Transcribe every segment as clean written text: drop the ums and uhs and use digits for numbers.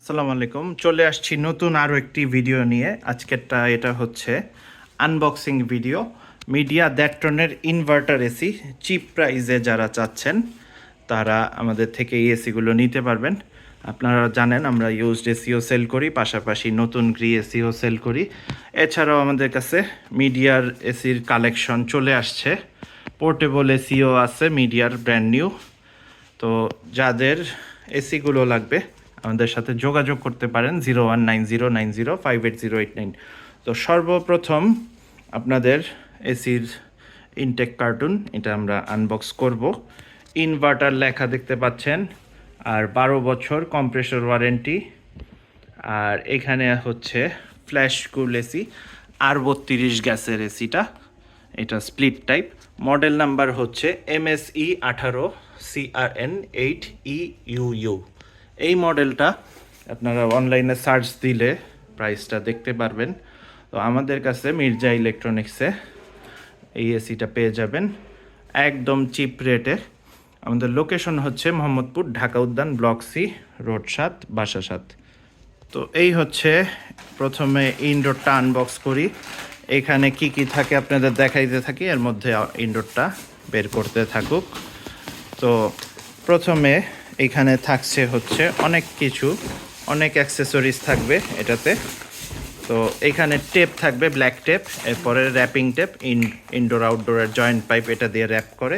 আসসালামু আলাইকুম, চলে আসছি নতুন আরও একটি ভিডিও নিয়ে। আজকেরটা এটা হচ্ছে আনবক্সিং ভিডিও। মিডিয়া দ্যাট্রনের ইনভার্টার এসি চিপ প্রাইসে যারা চাচ্ছেন তারা আমাদের থেকে এই এসিগুলো নিতে পারবেন। আপনারা জানেন আমরা ইউজড এসিও সেল করি, পাশাপাশি নতুন গ্রি এসিও সেল করি। এছাড়াও আমাদের কাছে মিডিয়ার এসির কালেকশন চলে আসছে, পোর্টেবল এসিও আছে মিডিয়ার ব্র্যান্ড নিউ। তো যাদের এসিগুলো লাগবে আমাদের সাথে যোগাযোগ করতে পারেন 019090580889। তো সর্বপ্রথম আপনাদের এসির ইনটেক কার্টুন এটা আমরা আনবক্স করব। ইনভার্টার লেখা দেখতে পাচ্ছেন, আর 12 বছর কম্প্রেসর ওয়ারেন্টি। আর এখানে হচ্ছে ফ্ল্যাশ কুল এসি R32 গ্যাসের এসিটা, এটা স্প্লিট টাইপ। মডেল নাম্বার হচ্ছে MSE 18 CRN8EUU। এই মডেলটা আপনারা অনলাইনে সার্চ দিলে প্রাইসটা দেখতে পারবেন। তো আমাদের কাছে মির্জা ইলেকট্রনিক্সে এই এসিটা পেয়ে যাবেন একদম চিপ রেটে। আমাদের লোকেশন হচ্ছে মোহাম্মদপুর, ঢাকা উদ্যান, ব্লক সি, রোড 7, বাসা 7। তো এই হচ্ছে প্রথমে ইনডোরটা আনবক্স করি। এখানে কি কি থাকে আপনাদের দেখাইতে থাকি, এর মধ্যে ইনডোরটা বের করতে থাকুক। তো প্রথমে এখানে থাকছে হচ্ছে অনেক কিছু, অনেক অ্যাক্সেসরিজ থাকবে এটাতে। তো এখানে টেপ থাকবে, ব্ল্যাক টেপ, এরপরে র্যাপিং টেপ, ইনডোর আউটডোরের জয়েন্ট পাইপ এটা দিয়ে র্যাপ করে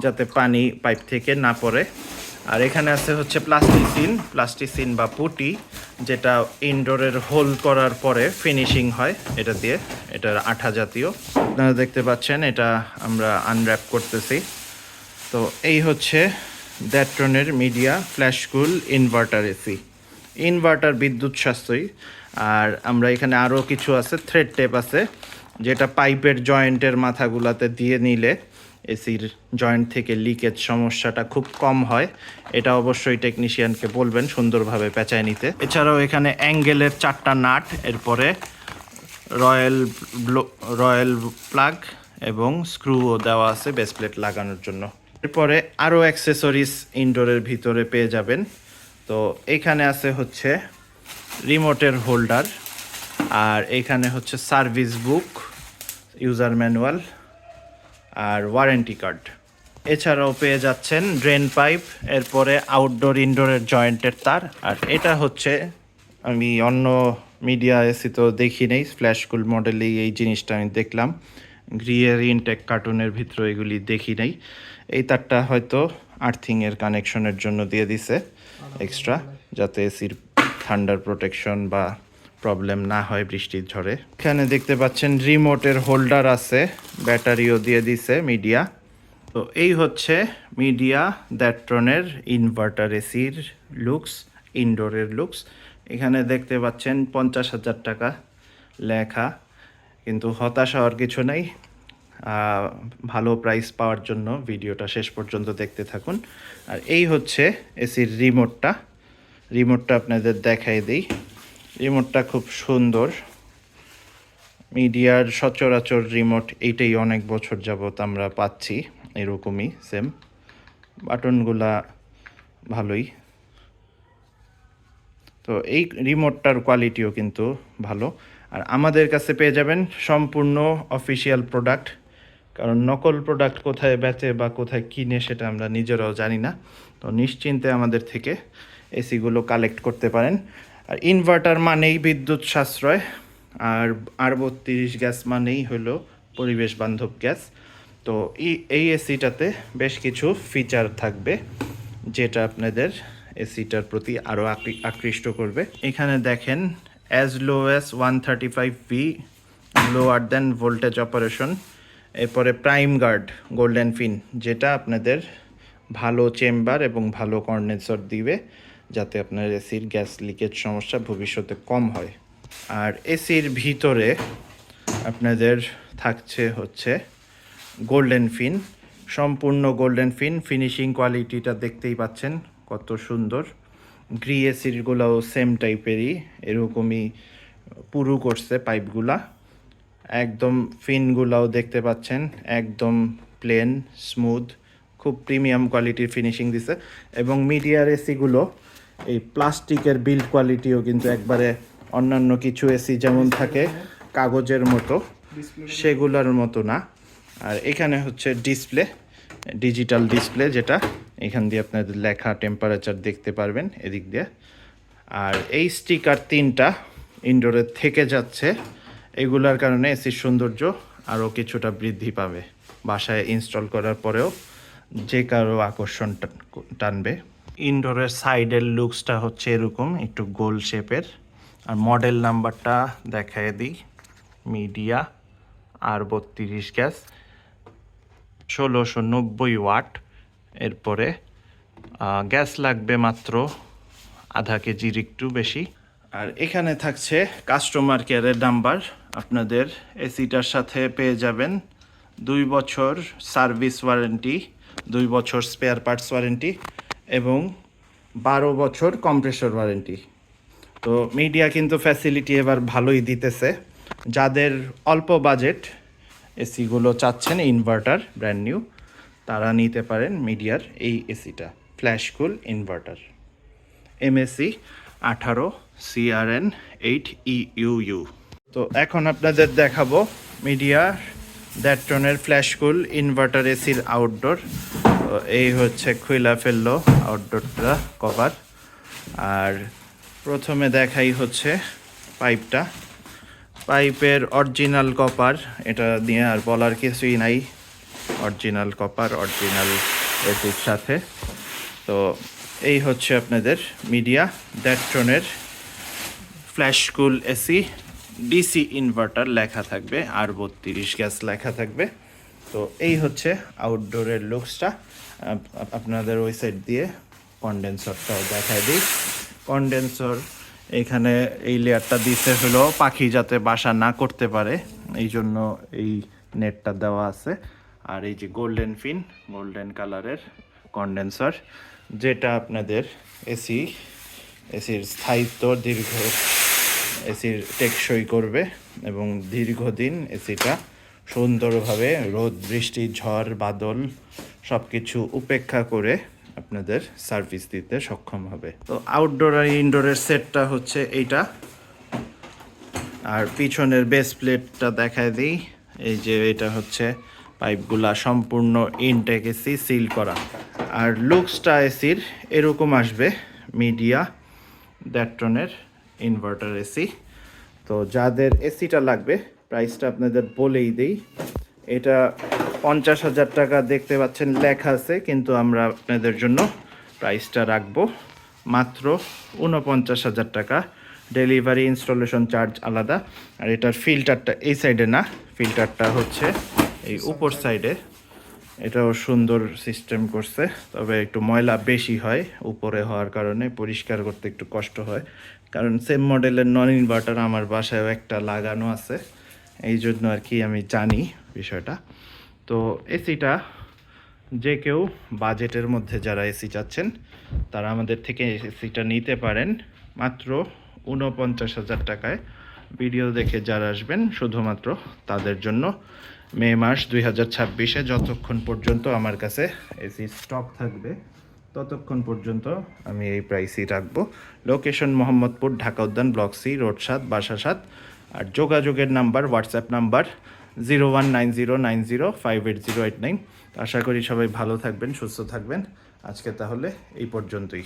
যাতে পানি পাইপ থেকে না পড়ে। আর এখানে আছে হচ্ছে প্লাস্টিসিন বা পুটি, যেটা ইনডোরের হোল করার পরে ফিনিশিং হয় এটা দিয়ে, এটার আঠা জাতীয়। আপনারা দেখতে পাচ্ছেন এটা আমরা আনর্যাপ করতেছি। তো এই হচ্ছে দ্যাট্রনের মিডিয়া ফ্ল্যাশ কুল ইনভার্টার এসি। ইনভার্টার বিদ্যুৎ সাশ্রয়ী। আর আমরা এখানে আরও কিছু আছে, থ্রেড টেপ আছে যেটা পাইপের জয়েন্টের মাথাগুলাতে দিয়ে নিলে এসির জয়েন্ট থেকে লিকেজ সমস্যাটা খুব কম হয়। এটা অবশ্যই টেকনিশিয়ানকে বলবেন সুন্দরভাবে পেঁচায় নিতে। এছাড়াও এখানে অ্যাঙ্গেলের 4টা নাট, এরপরে রয়্যাল প্লাগ এবং স্ক্রুও দেওয়া আছে বেস প্লেট লাগানোর জন্য। এরপরে আরও অ্যাক্সেসরিজ ইনডোরের ভিতরে পেয়ে যাবেন। তো এইখানে আছে হচ্ছে রিমোটের হোল্ডার, আর এখানে হচ্ছে সার্ভিস বুক, ইউজার ম্যানুয়াল আর ওয়ারেন্টি কার্ড। এছাড়াও পেয়ে যাচ্ছেন ড্রেন পাইপ, এরপরে আউটডোর ইনডোরের জয়েন্টের তার। আর এটা হচ্ছে আমি অন্য মিডিয়া এসি তো দেখি নেই, ফ্ল্যাশ কুল মডেলেই এই জিনিসটা আমি দেখলাম। গ্রিয়ের ইনটেক কার্টুনের ভিতরে এগুলি দেখি নাই। এই তারটা হয়তো আর্থিংয়ের কানেকশনের জন্য দিয়ে দিছে এক্সট্রা, যাতে এসির থান্ডার প্রোটেকশন বা প্রবলেম না হয় বৃষ্টির ঝড়ে। এখানে দেখতে পাচ্ছেন রিমোটের হোল্ডার আছে, ব্যাটারিও দিয়ে দিছে মিডিয়া। তো এই হচ্ছে মিডিয়া দ্যাট্রনের ইনভার্টার এসির লুকস, ইনডোরের লুকস। এখানে দেখতে পাচ্ছেন 50,000 টাকা লেখা, কিন্তু হতাশ হওয়ার কিছু নেই। ভালো প্রাইস পাওয়ার জন্য ভিডিওটা শেষ পর্যন্ত দেখতে থাকুন। আর এই হচ্ছে এসির রিমোটটা আপনাদের দেখাই দিই। রিমোটটা খুব সুন্দর। মিডিয়ার সচরাচর রিমোট এইটাই অনেক বছর যাবত আমরা পাচ্ছি এরকমই সেম। বাটনগুলা ভালোই। তো এই রিমোটটার কোয়ালিটিও কিন্তু ভালো। আর আমাদের কাছে পেয়ে যাবেন সম্পূর্ণ অফিসিয়াল প্রোডাক্ট, কারণ নকল প্রোডাক্ট কোথায় বেচে বা কোথায় কিনে সেটা আমরা নিজেরাও জানি না। তো নিশ্চিন্তে আমাদের থেকে এসিগুলো কালেক্ট করতে পারেন। আর ইনভার্টার মানেই বিদ্যুৎ সাশ্রয়, আর R32 গ্যাস মানেই হলো পরিবেশ বান্ধব গ্যাস। তো এই এসিটাতে বেশ কিছু ফিচার থাকবে যেটা আপনাদের এসিটার প্রতি আরও আকৃষ্ট করবে। এখানে দেখেন অ্যাজ লো অ্যাজ 135V লোয়ার দেন ভোল্টেজ অপারেশন। এরপরে প্রাইম গার্ড গোল্ডেন ফিন, যেটা আপনাদের ভালো চেম্বার এবং ভালো কন্ডেন্সার দিবে যাতে আপনার এসির গ্যাস লিকেজ সমস্যা ভবিষ্যতে কম হয়। আর এসির ভিতরে আপনাদের থাকছে হচ্ছে গোল্ডেন ফিন, সম্পূর্ণ গোল্ডেন ফিন। ফিনিশিং কোয়ালিটিটা দেখতেই পাচ্ছেন কত সুন্দর। গ্রি এসিরগুলোও সেম টাইপেরই, এরকমই পুরু করছে পাইপগুলা। একদম ফিনগুলাও দেখতে পাচ্ছেন একদম প্লেন স্মুথ, খুব প্রিমিয়াম কোয়ালিটির ফিনিশিং দিছে। এবং মিডিয়ার এসিগুলো এই প্লাস্টিকের বিল্ড কোয়ালিটিও কিন্তু একবারে অন্যান্য কিছু এসি যেমন থাকে কাগজের মতো সেগুলোর মতো না। আর এখানে হচ্ছে ডিসপ্লে, ডিজিটাল ডিসপ্লে, যেটা এখান দিয়ে আপনাদের লেখা টেম্পারেচার দেখতে পারবেন এদিক দিয়ে। আর এই স্টিকার 3টা ইনডোরে থেকে যাচ্ছে, এগুলার কারণে এসির সৌন্দর্য আরও কিছুটা বৃদ্ধি পাবে। বাসায় ইনস্টল করার পরেও যে কারো আকর্ষণ টানবে। ইনডোরের সাইডের লুকসটা হচ্ছে এরকম একটু গোল শেপের। আর মডেল নাম্বারটা দেখায় দিই, মিডিয়া R32 গ্যাস, 1690 ওয়াট। এরপরে গ্যাস লাগবে মাত্র আধা কেজির একটু বেশি। আর এখানে থাকছে কাস্টমার কেয়ারের নাম্বার। আপনাদের এসিটার সাথে পেয়ে যাবেন 2 বছর সার্ভিস ওয়ারেন্টি, 2 বছর স্পেয়ার পার্টস ওয়ারেন্টি এবং 12 বছর কম্প্রেসর ওয়ারেন্টি। তো মিডিয়া কিন্তু ফ্যাসিলিটি এবার ভালোই দিতেছে। যাদের অল্প বাজেট এসিগুলো চাচ্ছেন ইনভার্টার ব্র্যান্ড নিউ, তারা নিতে পারেন মিডিয়ার এই এসিটা, ফ্ল্যাশ কুল ইনভার্টার, MSC 18 CRN 8EUU। তো এখন আপনাদের দেখাবো মিডিয়া দ্যাট্রনের ফ্ল্যাশ কুল ইনভার্টার এসির আউটডোর। তো এই হচ্ছে খুইলা ফেললো আউটডোরটা কভার। আর প্রথমে দেখাই হচ্ছে পাইপটা, পাইপের অরিজিনাল কপার, এটা নিয়ে আর বলার কিছুই নাই, অরিজিনাল কপার অরিজিনাল এসির সাথে। তো এই হচ্ছে আপনাদের মিডিয়া দ্যাট্রনের flash cool AC DC inverter লেখা থাকবে, R32 গ্যাস লেখা থাকবে। তো এই হচ্ছে আউটডোরের লুকসটা। আপনাদের ওই সাইড দিয়ে কন্ডেন্সরটাও দেখায় দিই। কন্ডেন্সর এখানে এই লেয়ারটা দিতে হলো পাখি যাতে বাসা না করতে পারে, এই জন্য এই নেটটা দেওয়া আছে। আর এই যে গোল্ডেন ফিন, গোল্ডেন কালারের কন্ডেন্সার, যেটা আপনাদের এসির স্থায়িত্ব এসির টেকসই করবে এবং দীর্ঘদিন এসিটা সুন্দরভাবে রোদ বৃষ্টি ঝড় বাদল সব কিছু উপেক্ষা করে আপনাদের সার্ভিস দিতে সক্ষম হবে। তো আউটডোর আর ইনডোরের সেটটা হচ্ছে এইটা। আর পিছনের বেস প্লেটটা দেখায় দিই, এই যে এটা হচ্ছে পাইপগুলা সম্পূর্ণ ইনটেক এসি সিল করা। আর লুকসটা এসির এরকম আসবে মিডিয়া দ্যাট্রনের ইনভার্টার এসি। তো যাদের এসিটা লাগবে প্রাইসটা আপনাদের বলেই দিই, এটা 50,000 টাকা দেখতে পাচ্ছেন লেখা আছে, কিন্তু আমরা আপনাদের জন্য প্রাইসটা রাখবো মাত্র 49,000 টাকা। ডেলিভারি ইনস্টলেশন চার্জ আলাদা। আর এটার ফিল্টারটা এই সাইডে না, ফিল্টারটা হচ্ছে এই উপর সাইডে। এটাও সুন্দর সিস্টেম করছে, তবে একটু ময়লা বেশি হয় উপরে হওয়ার কারণে, পরিষ্কার করতে একটু কষ্ট হয়। কারণ সেম মডেলের নন ইনভার্টার আমার বাসায়ও একটা লাগানো আছে, এই জন্য আর কি আমি জানি বিষয়টা। তো এসিটা যে কেউ বাজেটের মধ্যে যারা এসি চাচ্ছেন তারা আমাদের থেকে এসিটা নিতে পারেন মাত্র 49,000 টাকায়। ভিডিও দেখে যারা আসবেন শুধুমাত্র তাদের জন্য মে মাস 2026-এ যতক্ষণ পর্যন্ত আমার কাছে এসি স্টক থাকবে ততক্ষণ পর্যন্ত আমি এই প্রাইসই রাখবো। লোকেশন মোহাম্মদপুর, ঢাকা উদ্যান, ব্লক সি, রোড 7, বাসা 7। আর যোগাযোগের নাম্বার, হোয়াটসঅ্যাপ নাম্বার 019090588089। আশা করি সবাই ভালো থাকবেন, সুস্থ থাকবেন। আজকে তাহলে এই পর্যন্তই।